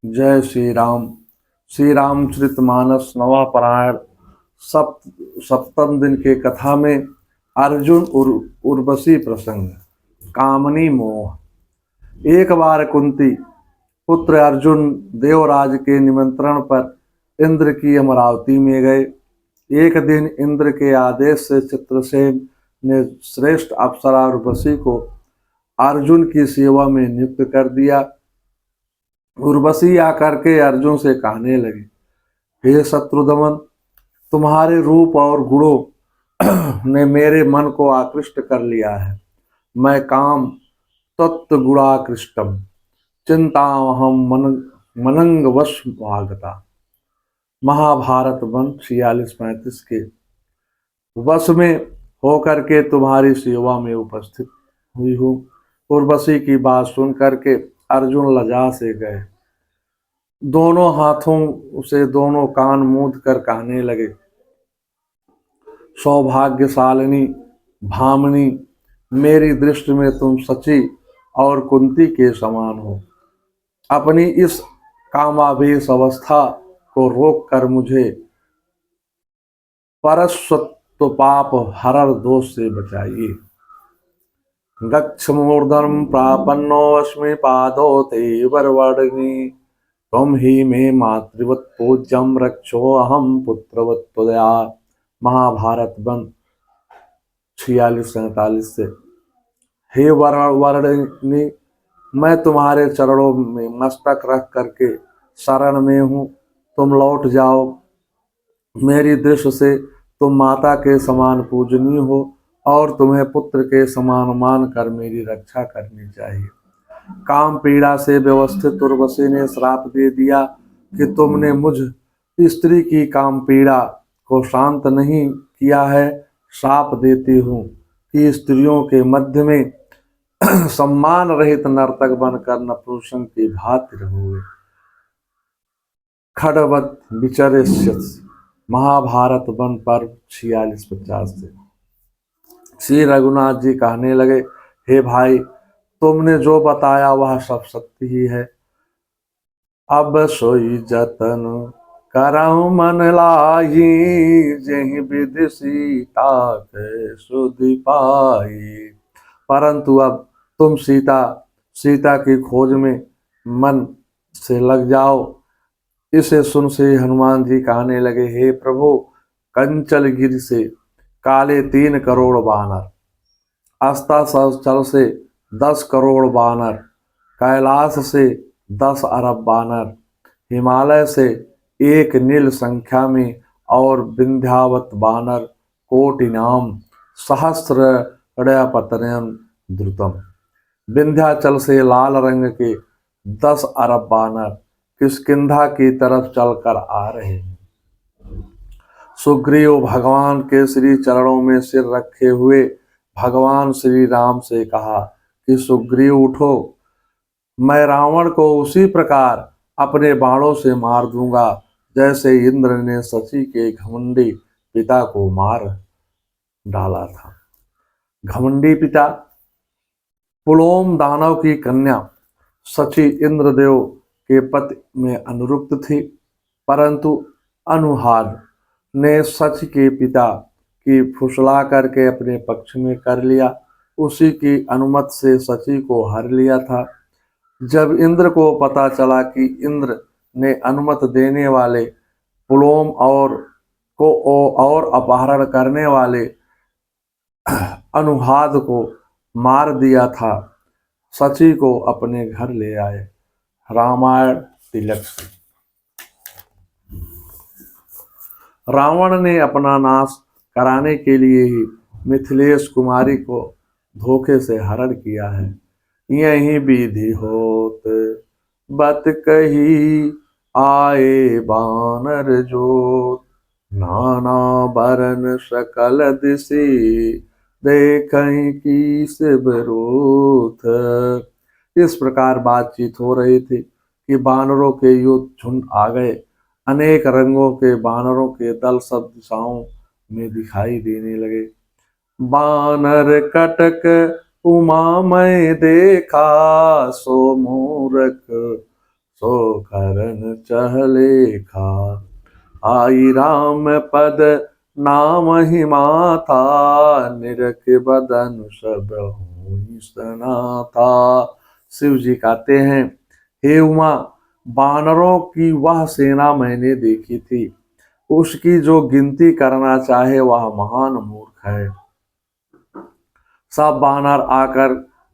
जय श्री राम। श्री रामचरितमानस नवा पारायण सप्तम दिन के कथा में अर्जुन उर्वशी प्रसंग। कामनी मोह। एक बार कुंती पुत्र अर्जुन देवराज के निमंत्रण पर इंद्र की अमरावती में गए। एक दिन इंद्र के आदेश से चित्रसेन ने श्रेष्ठ अप्सरा उर्वशी को अर्जुन की सेवा में नियुक्त कर दिया। उर्वशी आकर के अर्जुन से कहने लगी, हे शत्रुदमन, तुम्हारे रूप और गुणों ने मेरे मन को आकृष्ट कर लिया है। मैं काम तत्व गुणाकृष्टम चिंतामहम मनंग वश भागता। महाभारत वन 46-35 के वश में होकर के तुम्हारी सेवा में उपस्थित हुई हूँ। उर्वशी की बात सुन करके अर्जुन लज्जा से गए। दोनों हाथों से दोनों कान मूंद कर कहने लगे, सौभाग्यशालिनी भामिनी, मेरी दृष्टि में तुम सची और कुंती के समान हो। अपनी इस कामावेश अवस्था को रोक कर मुझे परस्वत्व पाप हरर दोष से बचाइए। गच्छ मूर्धन प्रापन्नोऽस्मि पादौ ते वरवर्णि, तुम ही में मातृवत पूज्यम रक्षो अहम पुत्रवत त्वया। महाभारत वन 46-47 से। हे वरवर्णि, मैं तुम्हारे चरणों में मस्तक रख करके शरण में हूँ, तुम लौट जाओ। मेरी दृष्टि से तुम माता के समान पूजनीय हो और तुम्हें पुत्र के समान मान कर मेरी रक्षा करनी चाहिए। काम पीड़ा से व्यवस्थित उर्वशी ने श्राप दे दिया कि तुमने मुझ स्त्री की काम पीड़ा को शांत नहीं किया है। श्राप देती हूँ कि स्त्रियों के मध्य में सम्मान रहित नर्तक बनकर नपुंसक की भांति रहोगे। खड़वत विचरिष्यसि। महाभारत वन पर्व 46-50 से। श्री रघुनाथ जी कहने लगे, हे भाई, तुमने जो बताया वह सब सत्य ही है। अब सोई जतन करहु मन लाही, जेहि विधि सीता के सुधि पाई। परंतु अब तुम सीता की खोज में मन से लग जाओ। इसे सुन से हनुमान जी कहने लगे, हे प्रभु, कंचल गिरि से काले 3 करोड़ बानर, अस्ताचल से 10 करोड़ बानर, कैलाश से 10 अरब बानर, हिमालय से 1 नील संख्या में और विंध्यावत बानर कोटि नाम सहस्रपतनयन द्रुतम। विंध्याचल से लाल रंग के 10 अरब बानर किष्किंधा की तरफ चलकर आ रहे हैं। सुग्रीव भगवान के श्री चरणों में सिर रखे हुए भगवान श्री राम से कहा कि सुग्रीव उठो, मैं रावण को उसी प्रकार अपने बाणों से मार दूंगा जैसे इंद्र ने शची के घमंडी पिता को मार डाला था। घमंडी पिता पुलोम दानव की कन्या शची इंद्रदेव के पति में अनुरुक्त थी, परंतु अनुहार ने सच के पिता की फुसला करके अपने पक्ष में कर लिया। उसी की अनुमति से शची को हर लिया था। जब इंद्र को पता चला कि इंद्र ने अनुमति देने वाले पुलोम और अपहरण करने वाले अनुहाद को मार दिया था, शची को अपने घर ले आए। रामायण तिलक। रावण ने अपना नाश कराने के लिए ही मिथिलेश कुमारी को धोखे से हरण किया है। यही विधि होत बत कही, आए बानर जोत, नाना बरन सकल दिशि, देखहि कीस विरोध। इस प्रकार बातचीत हो रही थी कि बानरों के युद्ध झुंड आ गए। अनेक रंगों के बानरों के दल सब दिशाओं में दिखाई देने लगे। बानर कटक उमा मैं देखा, सो मूरख सो करन चहलेखा। आई राम पद नाम ही माता, निरख बदन सब होई सना था। शिव जी कहते हैं, हे उमा, बानरों की वह सेना मैंने देखी थी, उसकी जो गिनती करना चाहे वह महान मूर्ख है। सब बानर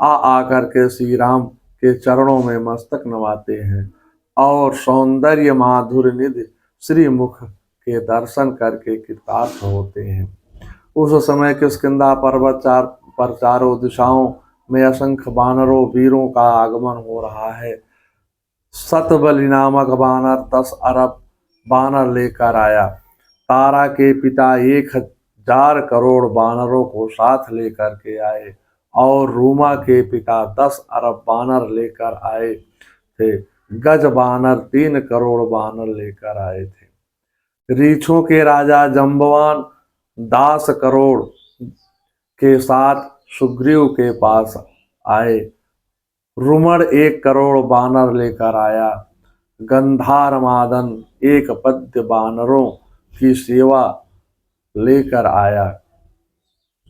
आकर के श्री राम के चरणों में मस्तक नवाते हैं और सौंदर्य माधुर्य निधि श्री मुख के दर्शन करके कृतार्थ होते हैं। उस समय किष्किंधा पर्वत पर चारों दिशाओं में असंख्य बानरों वीरों का आगमन हो रहा है। सतबली नामक बानर 10 अरब बानर लेकर आया। तारा के पिता 1000 करोड़ बानरों को साथ लेकर के आए और रूमा के पिता 10 अरब बानर लेकर आए थे। गज बानर 3 करोड़ बानर लेकर आए थे। रीछों के राजा जम्बवान 10 करोड़ के साथ सुग्रीव के पास आए। रुमड़ 1 करोड़ बानर लेकर आया। गंधार मादन 1 पद्य बानरों की सेवा लेकर आया।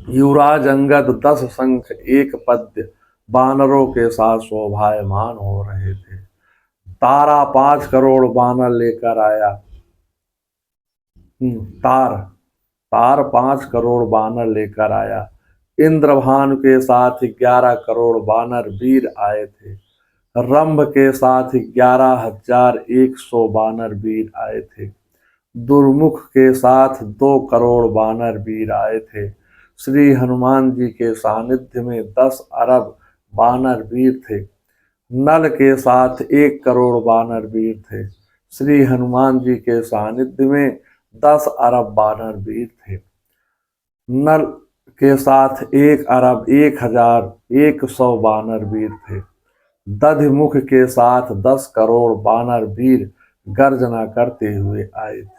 युवराज अंगद 10 शंख 1 पद्य बानरों के साथ शोभायमान हो रहे थे। तारा 5 करोड़ बानर लेकर आया। तार 5 करोड़ बानर लेकर आया। इंद्रभानु के साथ 11 करोड़ बानर वीर आए थे। रंभ के साथ 11,100 बानर वीर आए थे। दुर्मुख के साथ 2 करोड़ बानर वीर आए थे। श्री हनुमान जी के सानिध्य में 10 अरब बानर वीर थे। नल के साथ 1 करोड़ बानर वीर थे। श्री हनुमान जी के सानिध्य में 10 अरब बानर वीर थे। नल के साथ 1 अरब 1,100 बानर वीर थे। दधिमुख के साथ 10 करोड़ बानर वीर गर्जना करते हुए आए थे।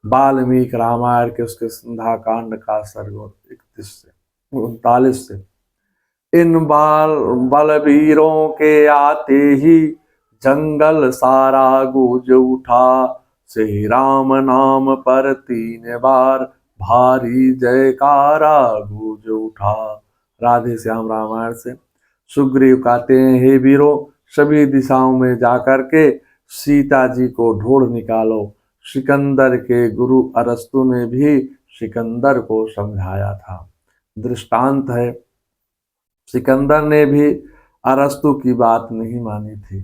वाल्मीकि रामायण के उसके संध्या कांड का सर्ग 31 से 39 से। इन बलवीरों के आते ही जंगल सारा गूंज उठा। श्री राम नाम पर 3 बार भारी जयकारा गूंज उठा। राधे श्याम रामायण से। सुग्रीव कहते हैं, हे वीरों, सभी दिशाओं में जाकर के सीता जी को ढूंढ निकालो। सिकंदर के गुरु अरस्तु ने भी सिकंदर को समझाया था। दृष्टांत है, सिकंदर ने भी अरस्तु की बात नहीं मानी थी।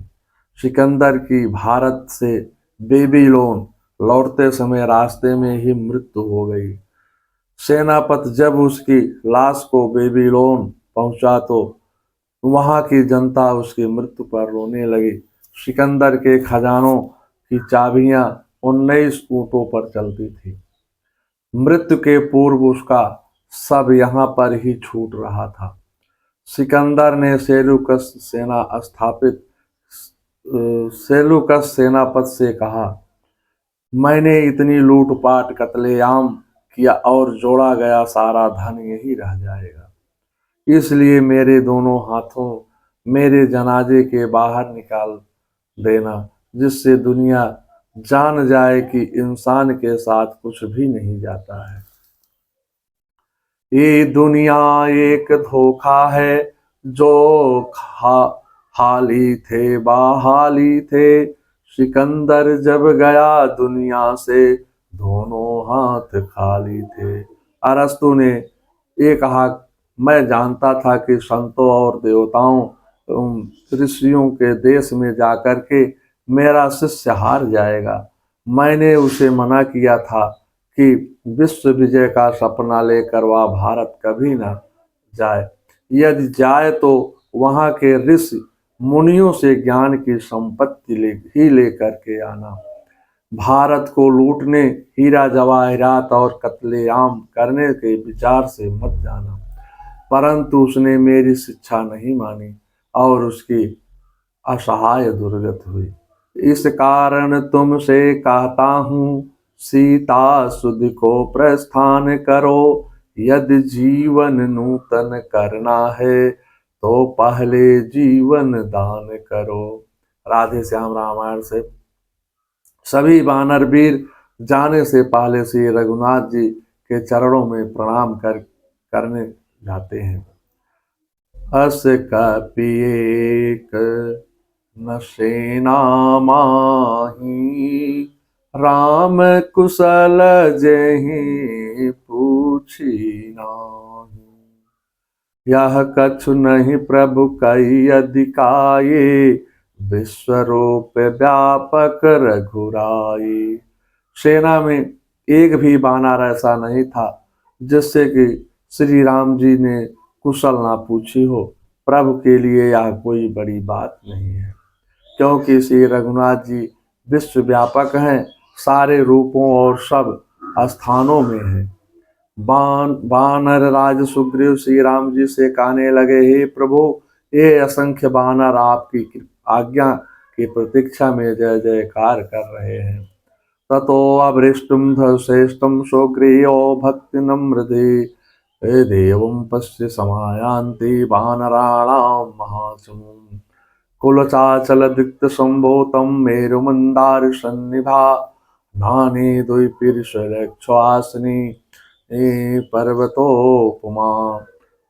सिकंदर की भारत से बेबीलोन लौटते समय रास्ते में ही मृत्यु हो गई। सेनापति जब उसकी लाश को बेबीलोन पहुंचा तो वहां की जनता उसकी मृत्यु पर रोने लगी। सिकंदर के खजानों की चाबियां 19 ऊंटों पर चलती थी। मृत्यु के पूर्व उसका सब यहाँ पर ही छूट रहा था। सिकंदर ने सेलुकस सेनापति से कहा, मैंने इतनी लूटपाट कत्लेआम किया और जोड़ा गया सारा धन यही रह जाएगा। इसलिए मेरे दोनों हाथों मेरे जनाजे के बाहर निकाल देना, जिससे दुनिया जान जाए कि इंसान के साथ कुछ भी नहीं जाता है। ये दुनिया एक धोखा है, जो हाली थे बहाली थे। सिकंदर जब गया दुनिया से, दोनों हाथ खाली थे। अरस्तु ने ये कहा, मैं जानता था कि संतों और देवताओं ऋषियों के देश में जाकर के मेरा शिष्य हार जाएगा। मैंने उसे मना किया था कि विश्व विजय का सपना लेकर वह भारत कभी न जाए। यदि जाए तो वहां के ऋषि मुनियों से ज्ञान की संपत्ति लेकर के आना। भारत को लूटने, हीरा जवाहरात और कत्लेआम करने के विचार से मत जाना। परंतु उसने मेरी शिक्षा नहीं मानी और उसकी असहाय दुर्गत हुई। इस कारण तुमसे कहता हूँ, सीता सुध को प्रस्थान करो। यदि जीवन नूतन करना है तो पहले जीवन दान करो। राधे श्याम रामायण से सभी वानर वीर जाने से पहले श्री रघुनाथ जी के चरणों में प्रणाम करने जाते हैं। अस कपिएक न सेना माही, राम कुशल जेहि पूछी नाही। यह कछु नहीं प्रभु कई अधिकाये, विश्वरूप व्यापक रघुराई। सेना में एक भी बानर ऐसा नहीं था जिससे कि श्री राम जी ने कुशल ना पूछी हो। प्रभु के लिए यह कोई बड़ी बात नहीं है, क्योंकि श्री रघुनाथ जी विश्व व्यापक हैं, सारे रूपों और सब स्थानों में हैं। वानर राज सुग्रीव श्री राम जी से कहने लगे, हे प्रभु, ये असंख्य वानर आपकी आज्ञा की प्रतीक्षा में जय जयकार कर रहे हैं। ततो अभृष्टुम धर्षेष्टुम सुग्रीवो भक्ति नम्रते, हे देवं पश्य समायान्ति वानराणां महासमुं। कुलचाचल दिक्त संभोतम मेरुमंदार सन्निभा, नानी द्विपीर्षलक्षवासिनी पर्वतोपमा।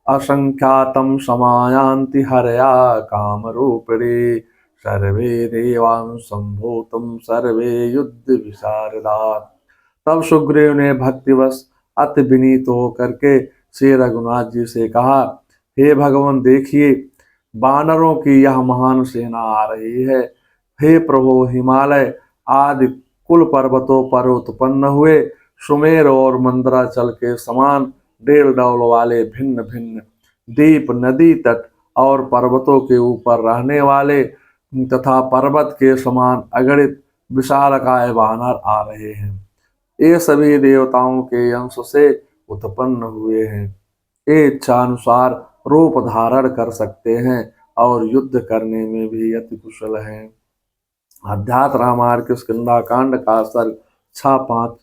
असंख्यातं समायान्ति हरया कामरूपिणे, सर्वे देवान् संभूतं सर्वे युद्ध विशारदा। तब सुग्रीव ने भक्तिवश अति विनीत होकर के श्री रघुनाथ जी से कहा, हे भगवान, देखिए बानरों की यह महान सेना आ रही है। हे प्रभु, हिमालय आदि कुल पर्वतों पर उत्पन्न हुए सुमेर और मंदराचल के समान डेल डौल वाले भिन्न भिन्न द्वीप, नदी तट और पर्वतों के ऊपर रहने वाले तथा पर्वत के समान अगणित विशालकाय वानर आ रहे हैं। ये सभी देवताओं के अंश से उत्पन्न हुए हैं। ये इच्छा अनुसार रूप धारण कर सकते हैं और युद्ध करने में भी अति कुशल हैं। अध्यात्म रामायण के स्कंदाकांड का सर्ग 6-5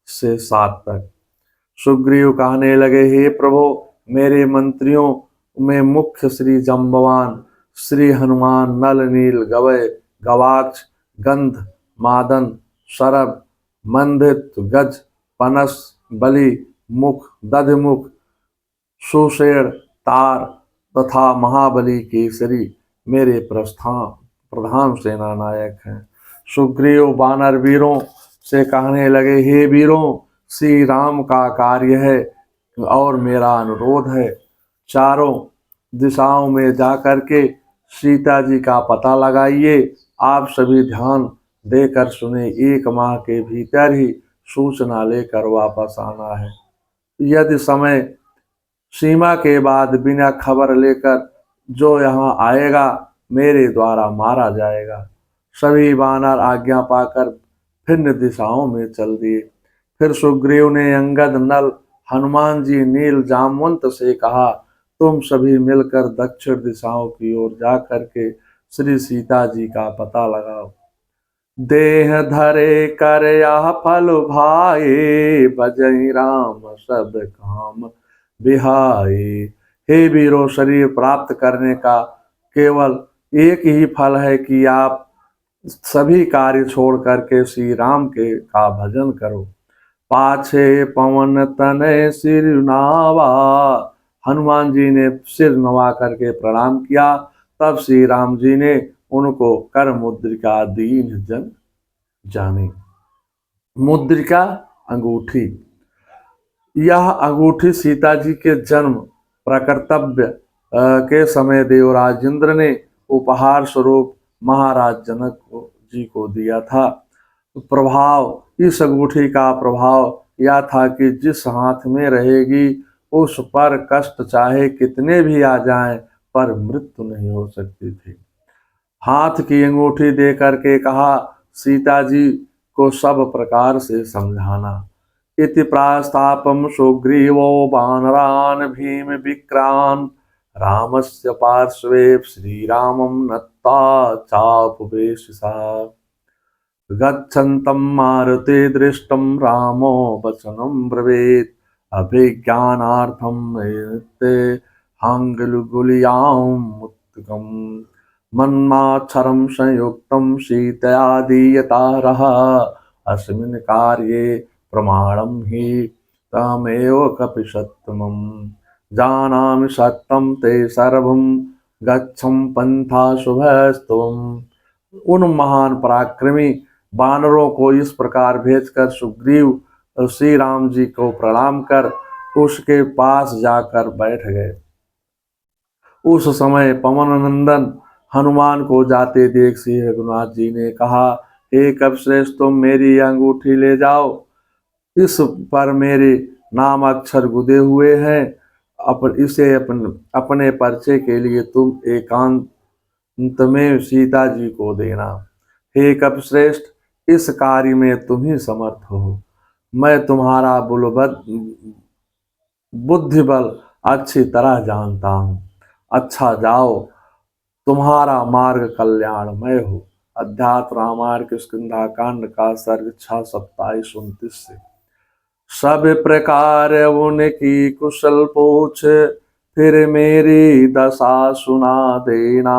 से 7 तक। सुग्रीव कहने लगे, हे प्रभु, मेरे मंत्रियों में मुख्य श्री जम्बवान, श्री हनुमान, नल नील, गवय, गवाक्ष, गंध, मादन, शरभ, मंदित, गज, पनस, बलि, मुख, दधिमुख, सुषेण, तार तथा महाबली केसरी मेरे प्रधान सेना नायक हैं। सुग्रीव वानर वीरों से कहने लगे, हे वीरों, श्री राम का कार्य है और मेरा अनुरोध है। चारों दिशाओं में जाकर के सीता जी का पता लगाइए। आप सभी ध्यान देकर सुने, 1 माह के भीतर ही सूचना लेकर वापस आना है। यदि समय सीमा के बाद बिना खबर लेकर जो यहाँ आएगा, मेरे द्वारा मारा जाएगा। सभी वानर आज्ञा पाकर भिन्न दिशाओं में चल दिए। फिर सुग्रीव ने अंगद, नल, हनुमान जी, नील, जामवंत से कहा, तुम सभी मिलकर दक्षिण दिशाओं की ओर जाकर के श्री सीता जी का पता लगाओ। देह धरे कर यह फल भाए, भजहि राम सब काम बिहाए। हे वीरों, शरीर प्राप्त करने का केवल एक ही फल है कि आप सभी कार्य छोड़ करके श्री राम के का भजन करो। पाछे पवन तनय सिर नावा, हनुमान जी ने सिर नवा करके प्रणाम किया। तब श्री राम जी ने उनको कर मुद्रिका दीन जन जाने। मुद्रिका अंगूठी, यह अंगूठी सीता जी के जन्म प्रकर्तव्य के समय देवराज इंद्र ने उपहार स्वरूप महाराज जनक जी को दिया था। प्रभाव, इस अंगूठी का प्रभाव यह था कि जिस हाथ में रहेगी उस पर कष्ट चाहे कितने भी आ जाएं, पर मृत्यु नहीं हो सकती थी। हाथ की अंगूठी दे करके कहा, सीता जी को सब प्रकार से समझाना। इति प्रास्तापम सुग्रीवो वानरान भीम विक्रान, रामस्य पार्श्वे श्रीरामं नत्वा चापवेशिसा। गच्छन्तं मारुते दृष्टं रामो वचनं ब्रवीत्, अभिज्ञानार्थं नैते हांगुलियां मुत्तकम्। मन्माच्छरं संयुक्तं सीतया दीयतारः अस्मिन् कार्ये प्रमाणं हि तमेव कपिशत्तमम् जानामि सत्यं ते सर्वं गच्छं पंथा शुभस्तुम। उन महान पराक्रमी वानरों को इस प्रकार भेजकर सुग्रीव श्री राम जी को प्रणाम कर उसके पास जाकर बैठ गए। उस समय पवन नंदन हनुमान को जाते देख श्री रघुनाथ जी ने कहा, हे कपिश्रेष्ठ, तुम मेरी अंगूठी ले जाओ, इस पर मेरे नाम अक्षर गुदे हुए हैं। इसे अपने परिचय के लिए तुम एकांत में सीता जी को देना। हे कपिश्रेष्ठ, इस कार्य में तुम ही समर्थ हो। मैं तुम्हारा बुद्धि बल अच्छी तरह जानता हूँ। अच्छा जाओ, तुम्हारा मार्ग कल्याणमय हो। अध्यात्म रामायण किष्किंधा कांड का सर्ग 6:27-29 से। सब प्रकार उनकी कुशल पूछ, फिर मेरी दशा सुना देना।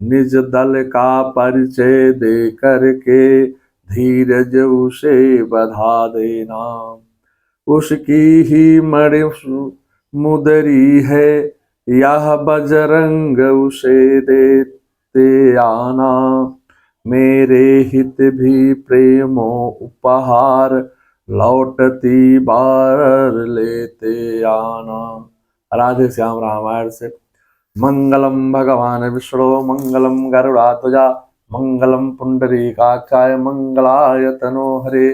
निज दल का परिचय दे करके धीरज उसे बधा देना। उसकी ही मणि मुदरी है, यह बजरंग उसे देते आना। मेरे हित भी प्रेमो उपहार, लौटती बार लेते आना। राधे श्याम रामायण से। मंगलम भगवान विष्णु मंगलम गरुड़ाध्वजा मंगलम पुंडरीकाक्षाय मंगलाय तनोहरे।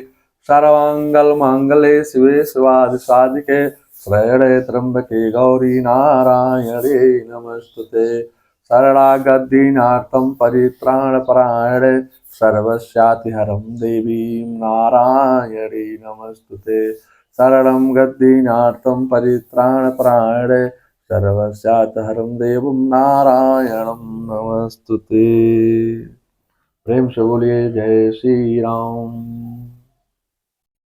सर्वांगल मांगले शिवे शिवादि साधिके शरण्ये त्र्यंबके गौरी नारायणे नमस्तुते। शरणागतिनार्थं परित्राणपरायणे सर्वस्यातिहरं देवीं नारायणी नमस्तुते। शरणं गतिनार्थं परित्राणपरायणे सर्वस्यातिहरं देवं नारायणं नमस्तुते। प्रेम से बोलिए जय श्री राम।